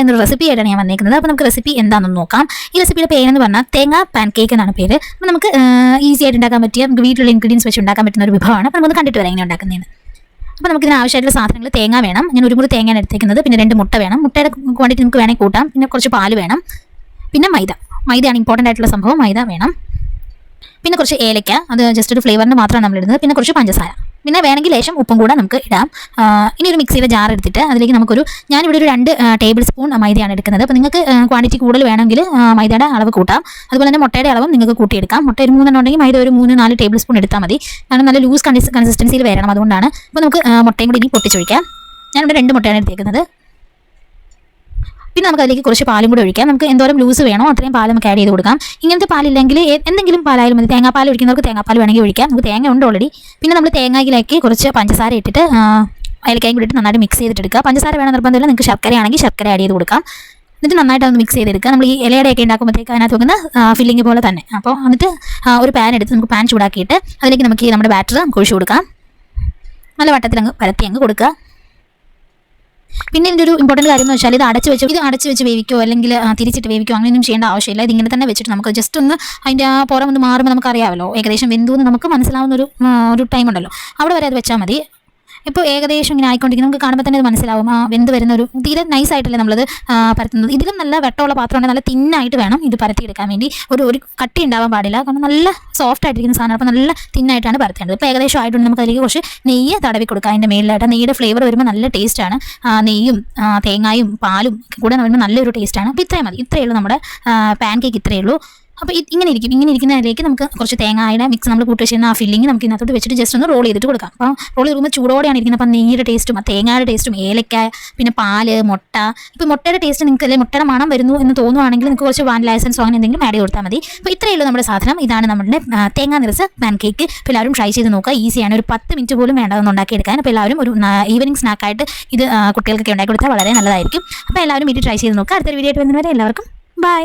എന്നൊരു റെസിപ്പി ആയിട്ടാണ് ഞാൻ വന്നിരിക്കുന്നത്. അപ്പോൾ നമുക്ക് റെസിപ്പി എന്താണെന്ന് നോക്കാം. ഈ റെസിപ്പിയുടെ പേരെന്ന് പറഞ്ഞാൽ തേങ്ങ പാൻ കേക്ക് എന്നാണ് പേര്. അപ്പോൾ നമുക്ക് ഈസി ആയിട്ട് ഉണ്ടാക്കാൻ പറ്റിയ വീട്ടിലുള്ള ഇൻഗ്രീഡിയൻസ് വെച്ച് ഉണ്ടാക്കാൻ പറ്റുന്ന ഒരു വിഭവമാണ്. അപ്പോൾ നമുക്ക് കണ്ടിട്ട് വരാം എങ്ങനെ ഉണ്ടാക്കുന്നതെന്ന്. അപ്പോൾ നമുക്ക് ഇതിന് ആവശ്യമായിട്ടുള്ള സാധനങ്ങൾ തേങ്ങ വേണം. ഞാൻ ഒരു മുറി തേങ്ങയാണ് എടുത്തേക്കുന്നത്. പിന്നെ 2 മുട്ട വേണം. മുട്ടയുടെ ക്വാണ്ടിറ്റി നമുക്ക് വേണമെങ്കിൽ കൂട്ടാം. പിന്നെ കുറച്ച് പാല് വേണം. പിന്നെ മൈദയാണ് ഇമ്പോർട്ടൻ്റ് ആയിട്ടുള്ള സംഭവം. മൈദ വേണം. പിന്നെ കുറച്ച് ഏലക്ക, അത് ജസ്റ്റ് ഒരു ഫ്ലേവറിന് മാത്രമാണ് നമ്മൾ ഇടുന്നത്. പിന്നെ കുറച്ച് പഞ്ചസാര, പിന്നെ വേണമെങ്കിൽ ലേശം ഉപ്പും കൂടെ നമുക്ക് ഇടാം. ഇനി ഒരു മിക്സിയുടെ ജാർ എടുത്തിട്ട് അതിലേക്ക് ഞാനിവിടെ ഒരു 2 ടേബിൾ സ്പൂൺ മൈദയാണ് എടുക്കുന്നത്. അപ്പോൾ നിങ്ങൾക്ക് ക്വാണ്ടിറ്റി കൂടുതൽ വേണമെങ്കിൽ മൈദയുടെ അളവ് കൂട്ടാം. അതുപോലെ തന്നെ മുട്ടയുടെ അളവും നിങ്ങൾക്ക് കൂട്ടിയെടുക്കാം. മുട്ട ഒരു 3 ഉണ്ടെങ്കിൽ മൈദ ഒരു 3-4 ടേബിൾ സ്പൂൺ എടുത്താൽ മതി. കാരണം നല്ല ലൂസ് കൺസിസ്റ്റൻസിയിൽ വരണം, അതുകൊണ്ടാണ്. അപ്പോൾ നമുക്ക് മുട്ടയും കൂടി ഇനി പൊട്ടിച്ചൊഴിക്കാം. ഞാനിവിടെ 2 മുട്ടയാണ് എടുത്തേക്കുന്നത്. പിന്നെ നമുക്ക് അതിലേക്ക് കുറച്ച് പാലും കൂടി ഒഴിക്കാം. നമുക്ക് എന്തോരം ലൂസ് വേണോ അത്രയും പാൽ നമുക്ക് ആഡ് ചെയ്ത് കൊടുക്കാം. ഇങ്ങനത്തെ പാലില്ലെങ്കിൽ എന്തെങ്കിലും പാലായാലും മതി. തേങ്ങാപ്പാൽ ഒഴിക്കുന്നവർക്ക് തേങ്ങാപ്പാൽ വേണമെങ്കിൽ ഒഴിക്കാം. നമുക്ക് തേങ്ങ ഉണ്ട് ഓൾറെഡി. പിന്നെ നമ്മൾ തേങ്ങയിലേക്ക് കുറച്ച് പഞ്ചസാര ഇട്ടിട്ട് ഏലക്കായും കൂടി ഇട്ട് നന്നായിട്ട് മിക്സ് ചെയ്തിട്ടെടുക്കുക. പഞ്ചസാര വേണം നിർബന്ധമില്ല. നിങ്ങൾക്ക് ശർക്കരയാണെങ്കിൽ ശർക്കര ആഡ് ചെയ്ത് കൊടുക്കാം. എന്നിട്ട് നന്നായിട്ട് ഒന്ന് മിക്സ് ചെയ്തെടുക്കുക. നമ്മൾ ഈ ഇലയുടെയൊക്കെ ഉണ്ടാക്കുമ്പോഴത്തേക്ക് അതിനകത്ത് വെക്കുന്ന ഫില്ലിങ് പോലെ തന്നെ. അപ്പോൾ എന്നിട്ട് ഒരു പാൻ എടുത്ത് നമുക്ക് പാൻ ചൂടാക്കിയിട്ട് അതിലേക്ക് നമുക്ക് നമ്മുടെ ബാറ്റർ നമുക്ക് ഒഴിച്ചു കൊടുക്കാം. നല്ല വട്ടത്തിൽ പരത്തി കൊടുക്കുക. പിന്നെ ഇതിൻ്റെ ഒരു ഇമ്പോർട്ടൻറ്റ് കാര്യം എന്ന് വെച്ചാൽ ഇത് അടച്ച് വെച്ച് വേവിക്കോ അല്ലെങ്കിൽ തിരിച്ചിട്ട് വേവിക്കോ അങ്ങനെയൊന്നും ചെയ്യേണ്ട ആവശ്യമില്ല. ഇതിങ്ങനെ തന്നെ വെച്ചിട്ട് നമുക്ക് ജസ്റ്റ് ഒന്ന് അതിൻ്റെ പുറം ഒന്ന് മാറുമ്പോൾ നമുക്കറിയാമല്ലോ ഏകദേശം വെന്തുവെന്ന് നമുക്ക് മനസ്സിലാവുന്ന ഒരു ടൈം ഉണ്ടല്ലോ, അവിടെ വരെ അത് വെച്ചാൽ മതി. ഇപ്പോൾ ഏകദേശം ഇങ്ങനെ ആയിക്കൊണ്ടിരിക്കും. നമുക്ക് കാണുമ്പോൾ തന്നെ അത് മനസ്സിലാവും വെന്ത് വരുന്ന ഒരു തീരെ നൈസായിട്ടല്ലേ നമ്മളത് പരത്തുന്നത്. ഇതിലും നല്ല വെട്ടമുള്ള പാത്രമുണ്ടെങ്കിൽ നല്ല തിന്നായിട്ട് വേണം ഇത് പരത്തിയെടുക്കാൻ വേണ്ടി. ഒരു കട്ടി ഉണ്ടാവാൻ പാടില്ല. കാരണം നല്ല സോഫ്റ്റ് ആയിട്ടിരിക്കുന്ന സാധനം. അപ്പോൾ നല്ല തിന്നായിട്ടാണ് പരത്തേണ്ടത്. ഇപ്പോൾ ഏകദേശം ആയിട്ടുണ്ട്. നമുക്ക് അതിലേക്ക് കുറച്ച് നെയ്യ് തടവി കൊടുക്കാം. അതിൻ്റെ മേളിലായിട്ട് നെയ്യുടെ ഫ്ലേവർ വരുമ്പോൾ നല്ല ടേസ്റ്റാണ്. നെയ്യും തേങ്ങയും പാലും കൂടെ വരുമ്പോൾ നല്ലൊരു ടേസ്റ്റാണ്. അപ്പോൾ ഇത്രയും മതി. ഇത്രയേ ഉള്ളൂ നമ്മുടെ പാൻ കേക്ക്, ഇത്രയേ ഉള്ളൂ. അപ്പോൾ ഇങ്ങനെ ഇരിക്കുന്നതിലേക്ക് നമുക്ക് കുറച്ച് തേങ്ങയുടെ മിക്സ് നമ്മൾ കൂട്ടി വെച്ചിരുന്ന ആ ഫില്ലിങ് നമുക്ക് ഇതിനകത്തോട്ട് വെച്ചിട്ട് ജസ്റ്റ് ഒന്ന് റോൾ ചെയ്തിട്ട് കൊടുക്കാം. അപ്പോൾ റോൾ ചെയ്തുമ്പോൾ ചൂടോടെയാണ് ഇരിക്കുന്നത്. അപ്പോൾ നെയ്യുടെ ടേസ്റ്റും തേങ്ങയുടെ ടേസ്റ്റും ഏലക്ക പിന്നെ പാല് മുട്ട. ഇപ്പോൾ മുട്ടയുടെ ടേസ്റ്റ് നിങ്ങൾക്ക് അല്ലെങ്കിൽ മുട്ടയുടെ മണം വരുന്നു എന്ന് തോന്നുവാണെങ്കിൽ നിങ്ങൾക്ക് കുറച്ച് വാനില എസൻസോ അങ്ങനെ എന്തെങ്കിലും ആഡ് ചെയ്ത് കൊടുത്താൽ മതി. അപ്പോൾ ഇത്രയേ ഉള്ളൂ നമ്മുടെ സാധനം. ഇതാണ് നമ്മുടെ തേങ്ങ നിറച്ച പാൻ കേക്ക്. അപ്പോൾ എല്ലാവരും ട്രൈ ചെയ്ത് നോക്കുക. ഈസിയാണ്. ഒരു 10 മിനിറ്റ് പോലും വേണ്ടതെന്ന് ഉണ്ടാക്കിയെടുക്കാൻ. അപ്പോൾ എല്ലാവരും ഒരു ഈവനിങ് സ്നാക്കായിട്ട് ഇത് കുട്ടികൾക്കൊക്കെ ഉണ്ടാക്കി കൊടുത്താൽ വളരെ നല്ലതായിരിക്കും. അപ്പോൾ എല്ലാവരും വീട്ടിൽ ട്രൈ ചെയ്ത് നോക്കുക. അടുത്തൊരു വീഡിയോ ആയിട്ട് വരുന്നവരെ എല്ലാവർക്കും ബൈ.